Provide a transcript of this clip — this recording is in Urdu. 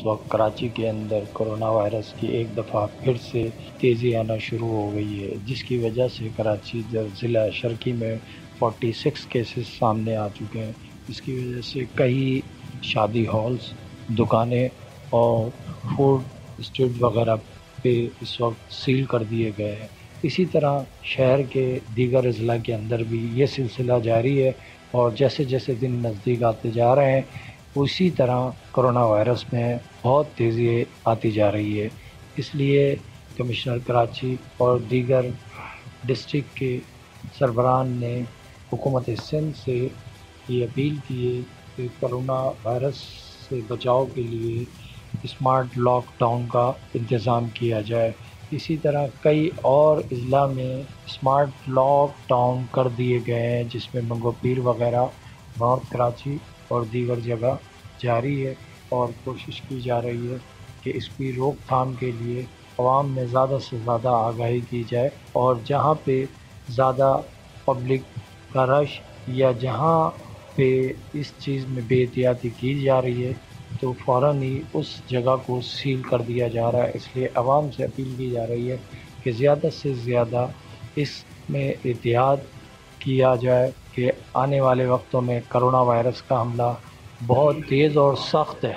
وقت کراچی کے اندر کرونا وائرس کی ایک دفعہ پھر سے تیزی آنا شروع ہو گئی ہے، جس کی وجہ سے کراچی ضلع شرقی میں 46 کیسز سامنے آ چکے ہیں۔ اس کی وجہ سے کئی شادی ہالز، دکانیں اور فوڈ اسٹریٹ وغیرہ پہ اس وقت سیل کر دیے گئے ہیں۔ اسی طرح شہر کے دیگر اضلاع کے اندر بھی یہ سلسلہ جاری ہے، اور جیسے جیسے دن نزدیک آتے جا رہے ہیں اسی طرح کرونا وائرس میں بہت تیزی آتی جا رہی ہے۔ اس لیے کمشنر کراچی اور دیگر ڈسٹرکٹ کے سربراہان نے حکومت سندھ سے یہ اپیل کی ہے کہ کرونا وائرس سے بچاؤ کے لیے اسمارٹ لاک ڈاؤن کا انتظام کیا جائے۔ اسی طرح کئی اور اضلاع میں اسمارٹ لاک ڈاؤن کر دیے گئے ہیں، جس میں منگو پیر وغیرہ، نارتھ کراچی اور دیگر جگہ جاری ہے، اور کوشش کی جا رہی ہے کہ اس کی روک تھام کے لیے عوام میں زیادہ سے زیادہ آگاہی کی جائے، اور جہاں پہ زیادہ پبلک کا رش یا جہاں پہ اس چیز میں بے احتیاطی کی جا رہی ہے تو فوراً ہی اس جگہ کو سیل کر دیا جا رہا ہے۔ اس لیے عوام سے اپیل کی جا رہی ہے کہ زیادہ سے زیادہ اس میں احتیاط کیا جائے کہ آنے والے وقتوں میں کرونا وائرس کا حملہ بہت تیز اور سخت ہے۔